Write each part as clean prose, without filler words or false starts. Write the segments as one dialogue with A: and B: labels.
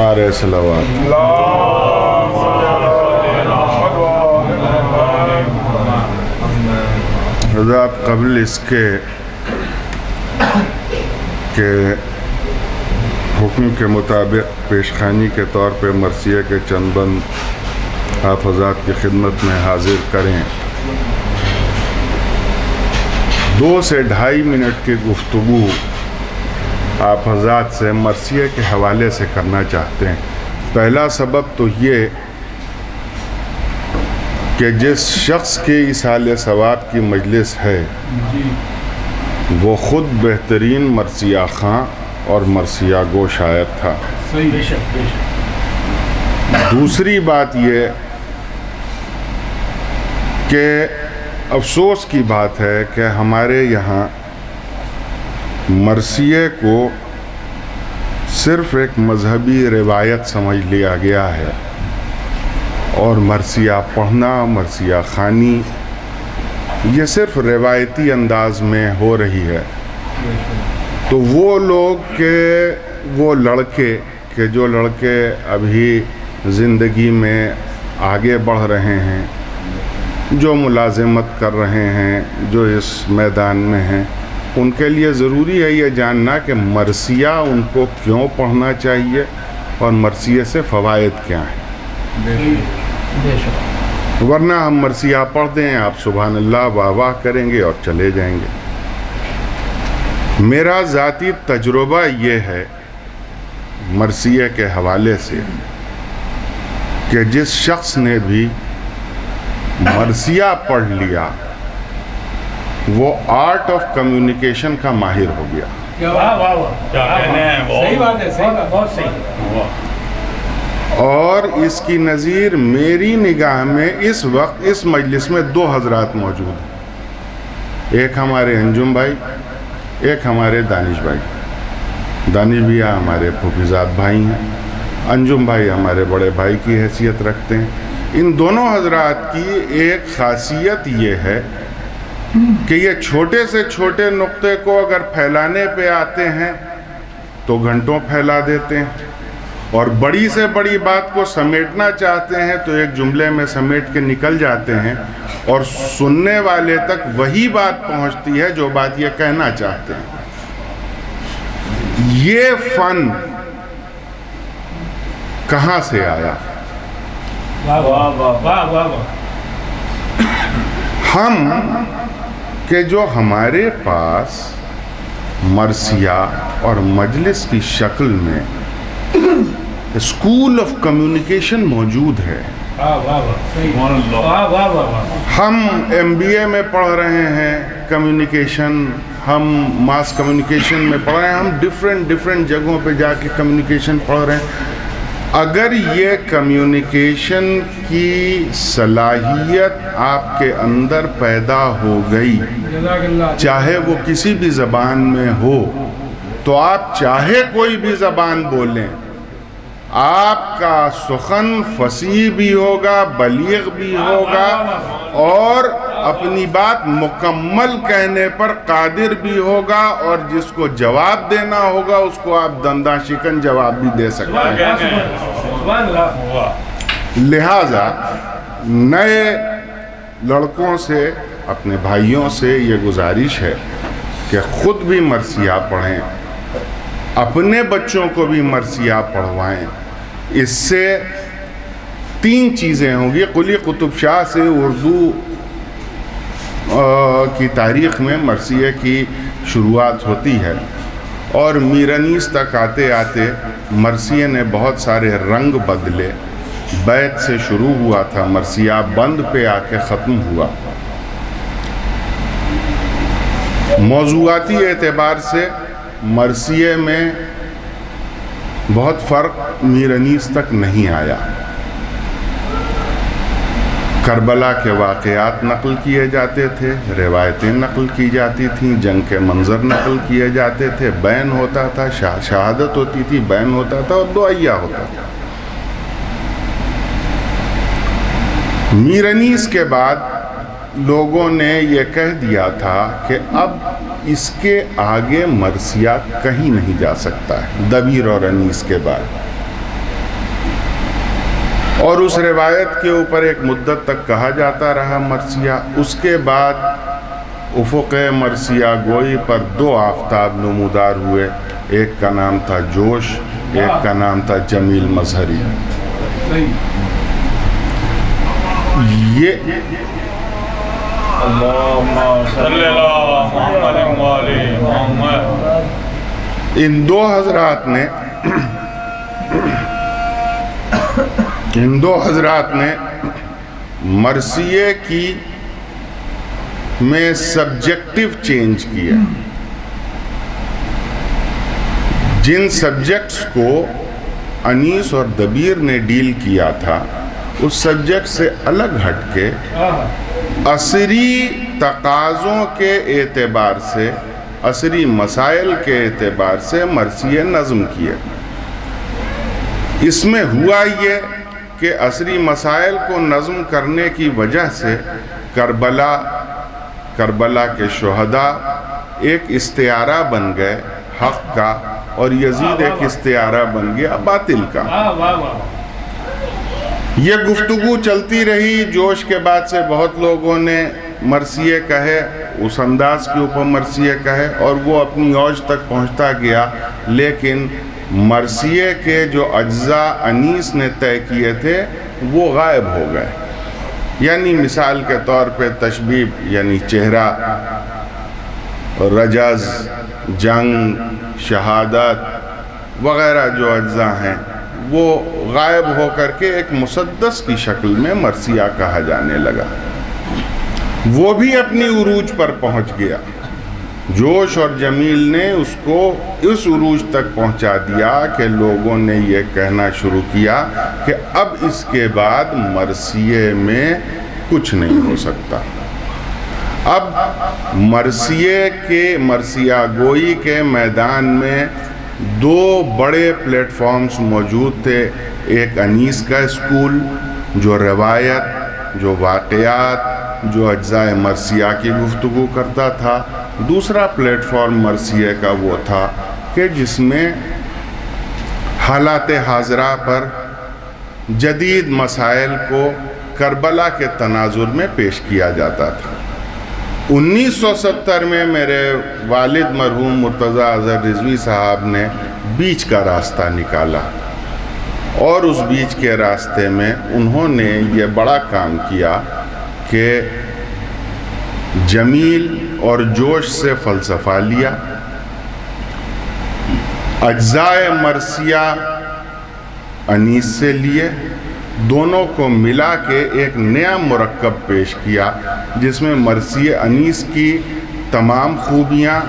A: نعرہ صلوات۔ حضرات، قبل اس کے کہ حکم کے مطابق پیشخانی کے طور پہ مرثیہ کے چند بند آپ حضرات کی خدمت میں حاضر کریں، 2 سے 2.5 منٹ کی گفتگو آپ حضرات سے مرثیہ کے حوالے سے کرنا چاہتے ہیں۔ پہلا سبب تو یہ کہ جس شخص کے ایصال ثواب کی مجلس ہے وہ خود بہترین مرثیہ خواں اور مرثیہ گو شاعر تھا۔ دوسری بات یہ کہ افسوس کی بات ہے کہ ہمارے یہاں مرثیے کو صرف ایک مذہبی روایت سمجھ لیا گیا ہے، اور مرثیہ پڑھنا، مرثیہ خوانی یہ صرف روایتی انداز میں ہو رہی ہے۔ تو وہ لوگ وہ لڑکے جو لڑکے ابھی زندگی میں آگے بڑھ رہے ہیں، جو ملازمت کر رہے ہیں، جو اس میدان میں ہیں، ان کے لیے ضروری ہے یہ جاننا کہ مرثیہ ان کو کیوں پڑھنا چاہیے اور مرثیے سے فوائد کیا ہیں۔ ورنہ ہم مرثیہ پڑھ دیں، آپ سبحان اللہ واہ واہ کریں گے اور چلے جائیں گے۔ میرا ذاتی تجربہ یہ ہے مرثیہ کے حوالے سے کہ جس شخص نے بھی مرثیہ پڑھ لیا وہ آرٹ آف کمیونیکیشن کا ماہر ہو گیا۔
B: صحیح بات ہے، بہت صحیح۔
A: اور اس کی نظیر میری نگاہ میں اس وقت اس مجلس میں 2 حضرات موجود ہیں، ایک ہمارے انجم بھائی، ایک ہمارے دانش بھائی۔ دانش بھیا ہمارے پھوپھیزاد بھائی ہیں، انجم بھائی ہمارے بڑے بھائی کی حیثیت رکھتے ہیں۔ ان دونوں حضرات کی ایک خاصیت یہ ہے کہ یہ چھوٹے سے چھوٹے نقطے کو اگر پھیلانے پہ آتے ہیں تو گھنٹوں پھیلا دیتے ہیں، اور بڑی سے بڑی بات کو سمیٹنا چاہتے ہیں تو ایک جملے میں سمیٹ کے نکل جاتے ہیں، اور سننے والے تک وہی بات پہنچتی ہے جو بات یہ کہنا چاہتے ہیں۔ یہ فن کہاں سے آیا؟ ہم کہ جو ہمارے پاس مرثیہ اور مجلس کی شکل میں اسکول آف کمیونیکیشن موجود ہے۔ ہم MBA میں پڑھ رہے ہیں کمیونیکیشن، ہم ماس کمیونیکیشن میں پڑھ رہے ہیں، ہم ڈیفرنٹ جگہوں پہ جا کے کمیونیکیشن پڑھ رہے ہیں۔ اگر یہ کمیونیکیشن کی صلاحیت آپ کے اندر پیدا ہو گئی، چاہے وہ کسی بھی زبان میں ہو، تو آپ چاہے کوئی بھی زبان بولیں، آپ کا سخن فصیح بھی ہوگا، بلیغ بھی ہوگا، اور اپنی بات مکمل کہنے پر قادر بھی ہوگا، اور جس کو جواب دینا ہوگا اس کو آپ دنداں شکن جواب بھی دے سکتے ہیں۔ لہٰذا نئے لڑکوں سے، اپنے بھائیوں سے یہ گزارش ہے کہ خود بھی مرثیہ پڑھیں، اپنے بچوں کو بھی مرثیہ پڑھوائیں۔ اس سے 3 چیزیں ہوں گی۔ قلی قطب شاہ سے اردو کی تاریخ میں مرثیہ کی شروعات ہوتی ہے، اور میر انیس تک آتے آتے مرثیہ نے بہت سارے رنگ بدلے۔ بیت سے شروع ہوا تھا، مرثیہ بند پہ آ کے ختم ہوا۔ موضوعاتی اعتبار سے مرثیہ میں بہت فرق میر انیس تک نہیں آیا۔ کربلا کے واقعات نقل کیے جاتے تھے، روایتیں نقل کی جاتی تھیں، جنگ کے منظر نقل کیے جاتے تھے، بیان ہوتا تھا، شہادت ہوتی تھی، بیان ہوتا تھا، اور دعائیہ ہوتا تھا۔ میر انیس کے بعد لوگوں نے یہ کہہ دیا تھا کہ اب اس کے آگے مرثیہ کہیں نہیں جا سکتا ہے، دبیر اور انیس کے بعد۔ اور اس روایت کے اوپر ایک مدت تک کہا جاتا رہا مرثیہ. اس کے بعد افق مرثیہ گوئی پر 2 آفتاب نمودار ہوئے. ایک کا نام تھا جوش، ایک کا نام تھا جمیل مظہری. یہ ان دو حضرات نے مرثیے کی میں سبجیکٹیو چینج کیا. جن سبجیکٹس کو انیس اور دبیر نے ڈیل کیا تھا اس سبجیکٹ سے الگ ہٹ کے عصری تقاضوں کے اعتبار سے، عصری مسائل کے اعتبار سے مرثیے نظم کیے. اس میں ہوا یہ کہ عصری مسائل کو نظم کرنے کی وجہ سے کربلا کے شہداء ایک استعارہ بن گئے حق کا، اور یزید ایک استعارہ بن گیا باطل کا. یہ گفتگو چلتی رہی. جوش کے بعد سے بہت لوگوں نے مرثیے کہے، اس انداز کے اوپر مرثیے کہے، اور وہ اپنی اوج تک پہنچتا گیا. لیکن مرثیے کے جو اجزاء انیس نے طے کیے تھے وہ غائب ہو گئے. یعنی مثال کے طور پہ تشبیہ یعنی چہرہ، رجز، جنگ، شہادت وغیرہ جو اجزاء ہیں وہ غائب ہو کر کے ایک مسدس کی شکل میں مرثیہ کہا جانے لگا. وہ بھی اپنی عروج پر پہنچ گیا. جوش اور جمیل نے اس کو اس عروج تک پہنچا دیا کہ لوگوں نے یہ کہنا شروع کیا کہ اب اس کے بعد مرثیے میں کچھ نہیں ہو سکتا. اب مرثیہ گوئی کے میدان میں 2 بڑے پلیٹ فارمز موجود تھے. ایک انیس کا اسکول جو روایت، جو واقعات، جو اجزاء مرثیہ کی گفتگو کرتا تھا. دوسرا پلیٹ فارم مرثیے کا وہ تھا کہ جس میں حالات حاضرہ پر جدید مسائل کو کربلا کے تناظر میں پیش کیا جاتا تھا. 1970 میں میرے والد مرحوم مرتضی اظہر رضوی صاحب نے بیچ کا راستہ نکالا، اور اس بیچ کے راستے میں انہوں نے یہ بڑا کام کیا کہ جمیل اور جوش سے فلسفہ لیا، اجزاء مرثیہ انیس سے لیے، دونوں کو ملا کے ایک نیا مرکب پیش کیا جس میں مرثیہ انیس کی تمام خوبیاں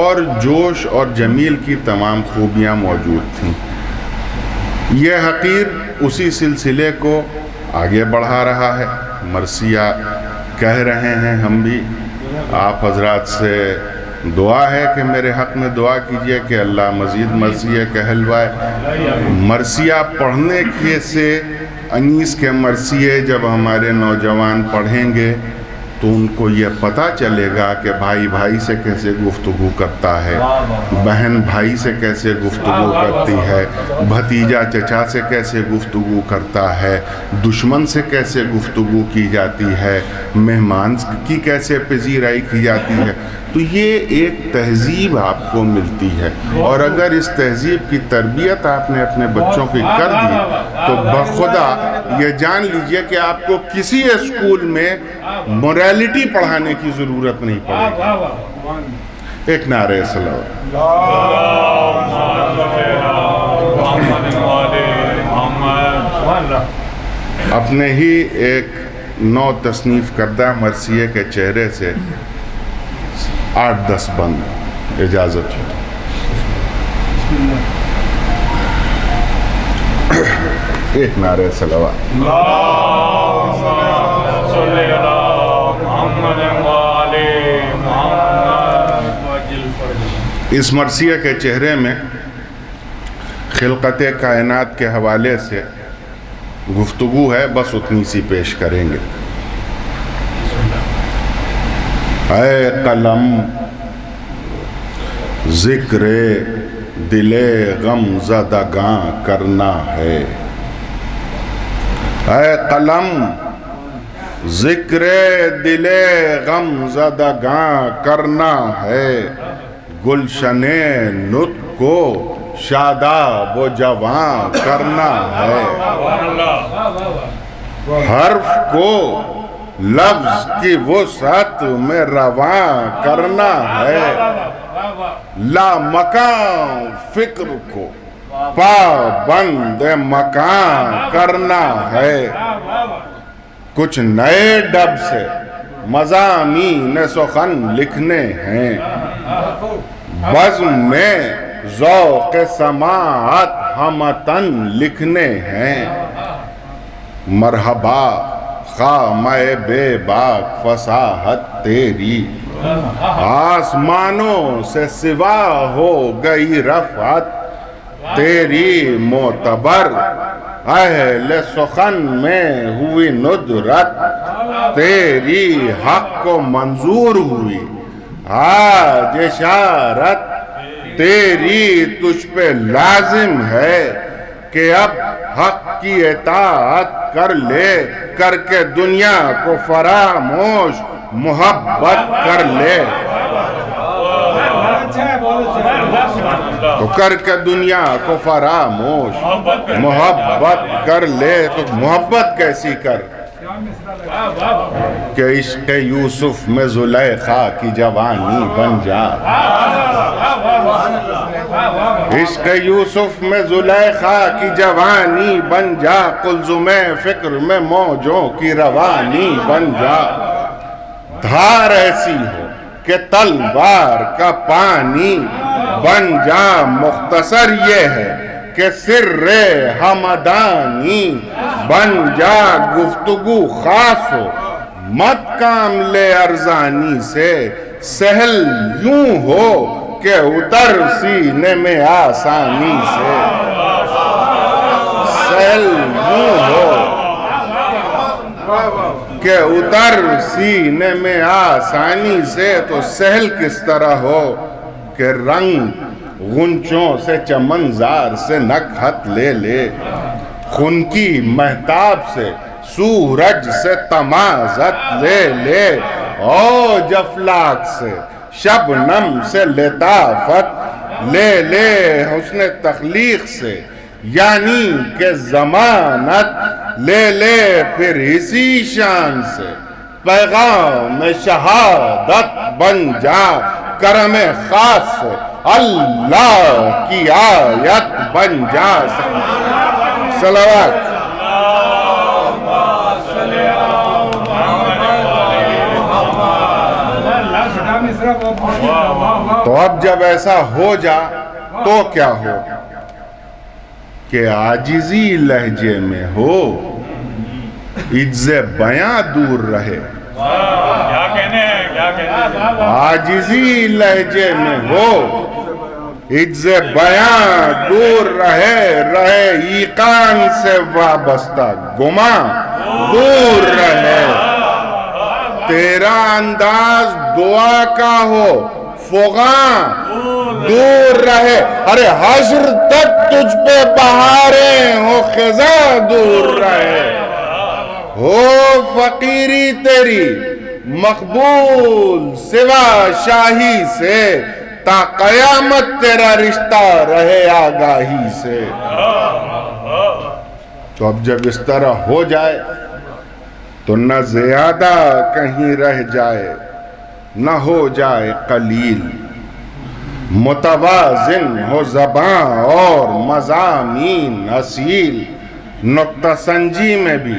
A: اور جوش اور جمیل کی تمام خوبیاں موجود تھیں. یہ حقیر اسی سلسلے کو آگے بڑھا رہا ہے. مرثیہ کہہ رہے ہیں ہم بھی. آپ حضرات سے دعا ہے کہ میرے حق میں دعا کیجئے کہ اللہ مزید مرثیہ کہلوائے. مرثیہ پڑھنے کے سے انیس کے مرثیے جب ہمارے نوجوان پڑھیں گے تو ان کو یہ پتہ چلے گا کہ بھائی بھائی سے کیسے گفتگو کرتا ہے، بہن بھائی سے کیسے گفتگو کرتی ہے، بھتیجا چچا سے کیسے گفتگو کرتا ہے، دشمن سے کیسے گفتگو کی جاتی ہے، مہمان کی کیسے پذیرائی کی جاتی ہے. تو یہ ایک تہذیب آپ کو ملتی ہے، اور اگر اس تہذیب کی تربیت آپ نے اپنے بچوں کی کر دی تو بخدا یہ جان لیجئے کہ آپ کو کسی اسکول میں موریلٹی پڑھانے کی ضرورت نہیں پڑے گی. ایک نعرہ صلوات. اپنے ہی ایک نو تصنیف کردہ مرثیے کے چہرے سے 8-10 بند اجازت ہو. ایک نعرہ صلوات. اس مرثیے کے چہرے میں خلقت کائنات کے حوالے سے گفتگو ہے، بس اتنی سی پیش کریں گے. اے قلم ذکر دل غم زدگاں کرنا ہے، اے قلم ذکر دل غم زدگاں کرنا ہے، گلشن نطق کو شاداب و جواں کرنا ہے، حرف کو لفظ کی وسعت میں رواں کرنا ہے، لا مکان فکر کو پابند مکان کرنا ہے، کچھ نئے ڈب سے مضامین سخن لکھنے ہیں، بزم میں ذوق سماعت ہمتن لکھنے ہیں، مرحبا خامہ بے باک فصاحت تیری، آسمانوں سے سوا ہو گئی رفعت تیری، معتبر اہل سخن میں ہوئی ندرت تیری، حق کو منظور ہوئی آج اشارت تیری، تجھ پہ لازم ہے کہ اب حق کی اطاعت کر لے، کر کے دنیا کو فراموش محبت کر لے، تو کر کے دنیا کو فراموش محبت کر لے، تو محبت کیسی کر کہ عشق یوسف میں زلیخا کی جوانی بن جا، عشق یوسف میں زلیخا کی جوانی بن جا، قلزم فکر میں موجوں کی روانی بن جا، دھار ایسی ہو کہ تلوار کا پانی بن جا، مختصر یہ ہے کہ سر ہمدانی بن جا، گفتگو خاص ہو مت کام لے ارزانی سے، سہل یوں ہو کہ اتر سینے میں آسانی سے، سہل یوں ہو کہ اتر سینے میں آسانی سے، تو سہل کس طرح ہو کہ رنگ غنچوں سے چمنزار سے نکہت لے لے، خون کی مہتاب سے سورج سے تمازت لے لے، اوج افلاک سے شبنم سے لطافت لے لے، حسن تخلیق سے یعنی کہ ضمانت لے لے، پھر اسی شان سے پیغام شہادت بن جا، کرم خاص سے اللہ کی آیت بن جا، صلوات۔ تو اب جب ایسا ہو جا تو کیا ہو کہ عاجزی لہجے میں ہو، عجز بیاں دور رہے، عاجزی لہجے میں ہو، عجز بیاں دور رہے، رہے ایقان سے وابستہ گماں دور رہے، تیرا انداز دعا کا ہو فغاں دور رہے، ارے حشر تک تجھ پہ بہاریں ہو خزاں دور رہے، ہو فقیری تیری مقبول سوا شاہی سے، تا قیامت تیرا رشتہ رہے آگاہی سے۔ تو اب جب اس طرح ہو جائے تو نہ زیادہ کہیں رہ جائے، نہ ہو جائے قلیل، متوازن ہو زباں اور مضامین اصیل، نقطہ سنجی میں بھی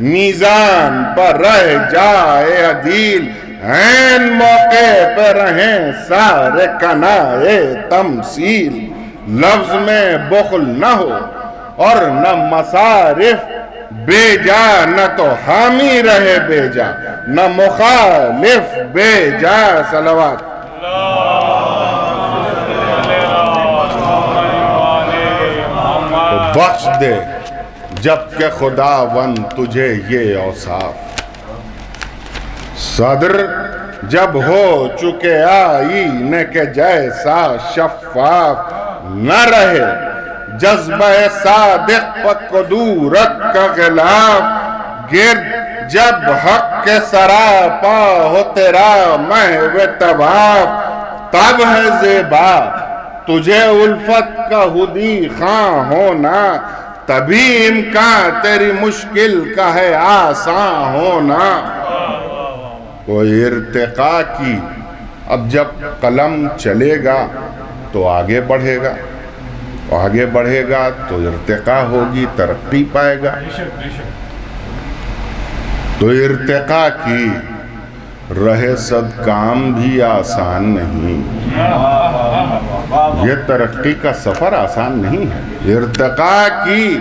A: میزان پر رہ جائے عدیل، عین موقع پہ رہیں سارے کنائے تمثیل، لفظ میں بخل نہ ہو اور نہ مصارف بے جا، نہ تو حامی رہے بے جا نہ مخالف بے جا، صلوات۔ تو بخش دے جبکہ خداوند تجھے یہ اوصاف، صدر جب ہو چکے آئینے کے جیسا شفاف، نہ رہے جذبہ صادق پر قدورت کا غلاف گرد جب حق کے سراپا ہو تیرا محو طواف تب ہے زیبا تجھے الفت کا ہدی خواں ہونا تبھی امکان تیری مشکل کا ہے آسان ہونا کوئی ارتقا کی اب جب قلم چلے گا تو آگے بڑھے گا آگے بڑھے گا تو ارتقا ہوگی ترقی پائے گا تو ارتقا کی رہے صد کام بھی آسان نہیں یہ ترقی کا سفر آسان نہیں ہے ارتقا کی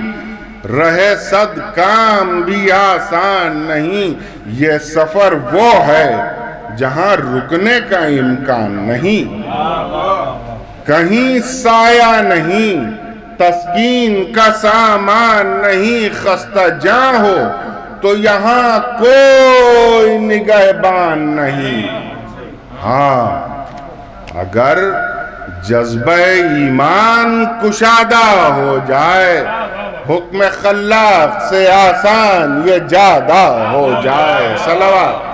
A: رہے صد کام بھی آسان نہیں یہ سفر وہ ہے جہاں رکنے کا امکان نہیں کہیں سایہ نہیں تسکین کا سامان نہیں خستہ جاں ہو تو یہاں کوئی نگہبان نہیں ہاں اگر جذبہ ایمان کشادہ ہو جائے حکم خلاق سے آسان یہ جادہ ہو جائے صلوات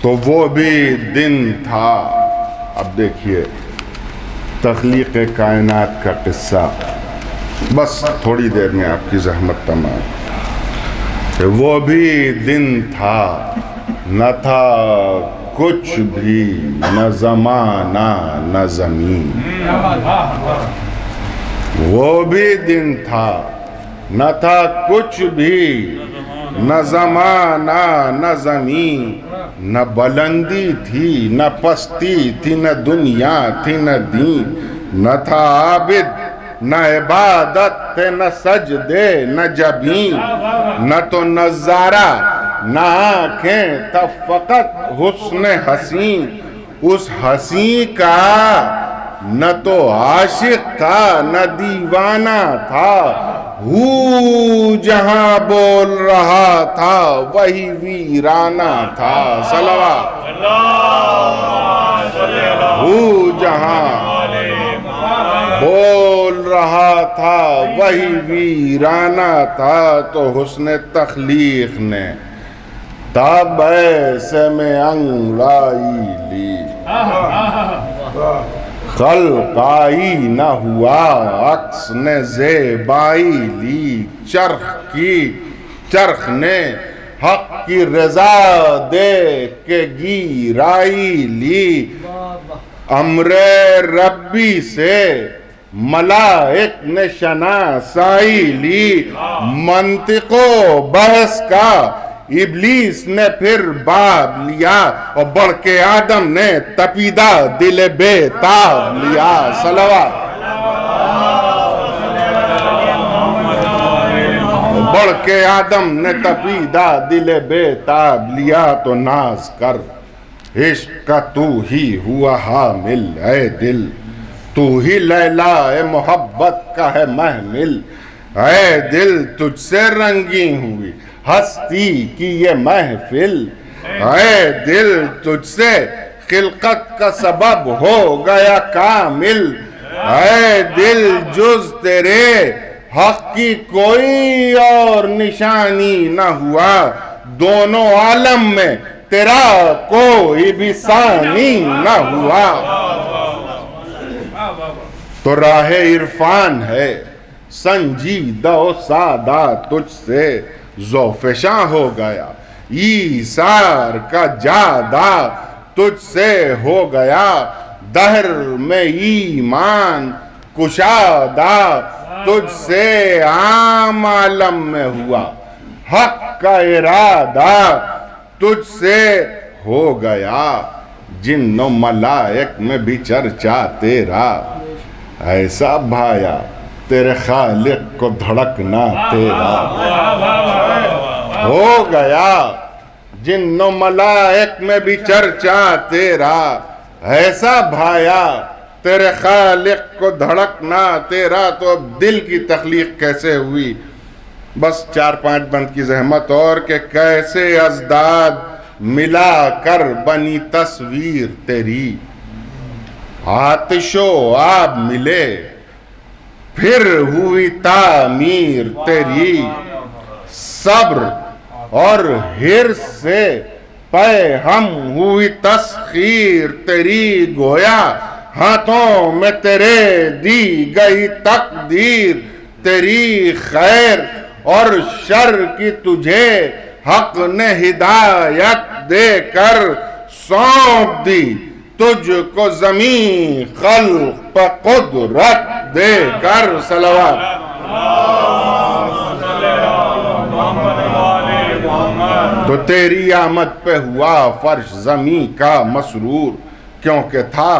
A: تو وہ بھی دن تھا اب دیکھیے تخلیق کائنات کا قصہ بس تھوڑی دیر میں آپ کی زحمت تمام وہ بھی دن تھا نہ تھا کچھ بھی نہ زمانہ نہ زمین وہ بھی دن تھا نہ تھا کچھ بھی نہ زمانہ نہ زمین نہ بلندی تھی نہ پستی تھی نہ دنیا تھی نہ دین نہ تھا عابد نہ عبادت تھے نہ سجدے نہ جبین نہ تو نظارہ نہ آنکھیں تھا فقط حسن حسین اس حسین کا نہ تو عاشق تھا نہ دیوانہ تھا جہاں بول رہا تھا وہی ویرانہ تھا صلوات جہاں بول رہا تھا وہی ویرانہ تھا تو حسن تخلیق نے تب ایسے میں انگڑائی لی خلقائی نہ ہوا عکس نے زیبائی لی چرخ نے حق کی رضا دے کے گیرائی لی امر ربی سے ملائک نے شناسائی لی منطق و بحث کا ابلیس نے پھر باب لیا اور بڑھ کے آدم نے تپیدہ دل بے تاب لیا صلوات بڑھ کے آدم نے تپیدہ دل بے تاب لیا تو ناز کر عشق کا تو ہی ہوا حامل اے دل تو ہی لیلا اے محبت کا ہے محمل اے دل تجھ سے رنگی ہوئی ہستی کی یہ محفل اے دل تجھ سے خلقت کا سبب ہو گیا کامل اے دل جز تیرے حق کی کوئی اور نشانی نہ ہوا دونوں عالم میں تیرا کوئی بھی ثانی نہ ہوا تو راہ عرفان ہے سنجیدہ و سادہ تجھ سے ذوفشاں ہو گیا ایثار کا جادہ تجھ سے ہو گیا دہر میں ایمان کشادہ تجھ سے عام عالم میں ہوا حق کا ارادہ تجھ سے ہو گیا جن و ملائک میں بھی چرچا تیرا ایسا بھایا تیرے خالق کو دھڑکنا تیرا ہو گیا جن و ملائک میں بھی چرچا تیرا ایسا بھایا تیرے خالق کو دھڑکنا تیرا تو اب دل کی تخلیق کیسے ہوئی بس 4-5 بند کی زحمت اور کہ کیسے ازداد ملا کر بنی تصویر تیری، آتش و آب ملے پھر ہوئی تعمیر تیری، صبر اور حرص سے پے ہم ہوئی تسخیر تیری، گویا ہاتھوں میں تیرے دی گئی تقدیر تیری، خیر اور شر کی تجھے حق نے ہدایت دے کر سونپ دی، تجھ کو زمین خلق پہ قدرت دے کر، صلوات۔ تو تیری آمد پہ ہوا فرش زمین کا مسرور، کیونکہ تھا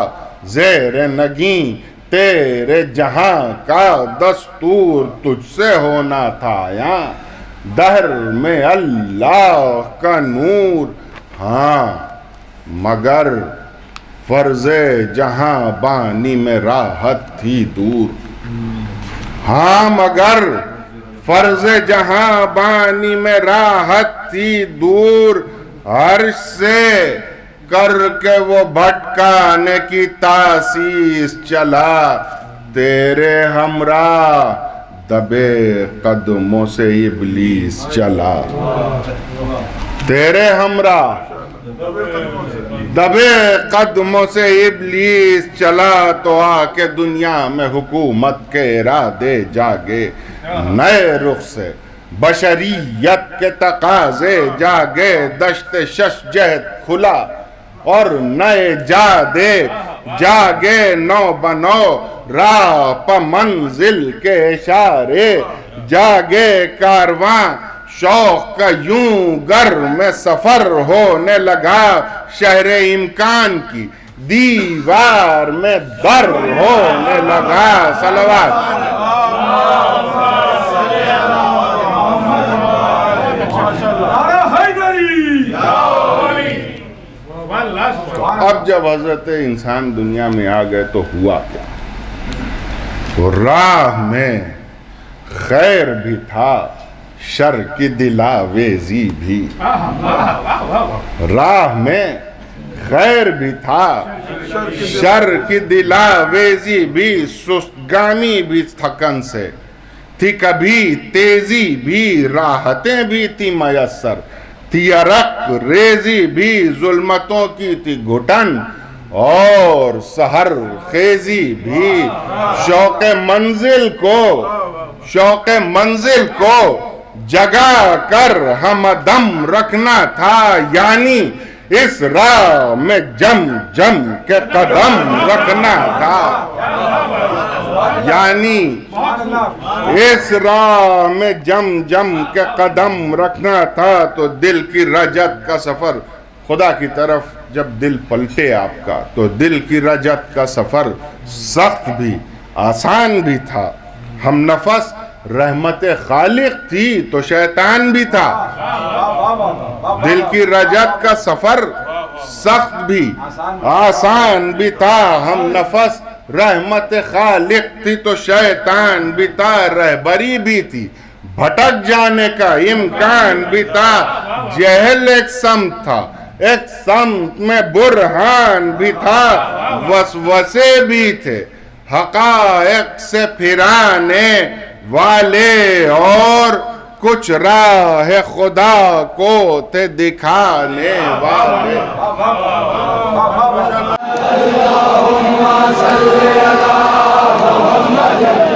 A: زیر نگیں تیرے جہاں کا دستور، تجھ سے ہونا تھا یہاں دہر میں اللہ کا نور، ہاں مگر فرض جہاں بانی میں راحت تھی دور، ہاں مگر فرض جہاں بانی میں راحت تھی دور، عرش سے کر کے وہ بھٹکانے کی تاسیس چلا، تیرے ہمراہ دبے قدموں سے ابلیس چلا، تیرے ہمراہ دبے قدموں سے ابلیس چلا، تو آ کے دنیا میں حکومت کے ارادے جاگے، نئے رخ سے بشریت کے تقاضے جاگے، دشت شش جہد کھلا اور نئے جادے جاگے، نو بنو راہ پہ منزل کے اشارے جاگے، کارواں شوق کا یوں گر میں سفر ہونے لگا، شہر امکان کی دیوار میں در ہونے لگا، صلوات۔ اب جب حضرت انسان دنیا میں آ گئے تو ہوا کیا؟ تو راہ میں خیر بھی تھا، شر کی دلاویزی بھی، راہ میں خیر بھی تھا، شر کی دلاویزی بھی، سستگانی بھی تھکن سے تھی، کبھی تیزی بھی، راحتیں بھی تھی میسر، تھی عرق ریزی بھی، ظلمتوں کی تھی گھٹن اور سحر خیزی بھی، شوق منزل کو جگا کر ہم دم رکھنا تھا، یعنی اس راہ میں جم کے قدم رکھنا تھا، یعنی اس راہ میں جم کے قدم رکھنا تھا، تو دل کی رجت کا سفر خدا کی طرف جب دل پلٹے آپ کا، تو دل کی رجت کا سفر سخت بھی آسان بھی تھا، ہم نفس رحمت خالق تھی تو شیطان بھی تھا، دل کی رجت کا سفر سخت بھی آسان بھی تھا، ہم نفس رحمت خالق تھی تو شیطان بھی تھا، رہبری بھی تھی، بھٹک جانے کا امکان بھی تھا، جہل ایک سمت تھا، ایک سمت میں برہان بھی تھا، وسوسے بھی تھے حقائق سے پھرانے والے، اور کچھ راہ خدا کو تھے دکھانے والے۔
C: اللہم صلی علی محمد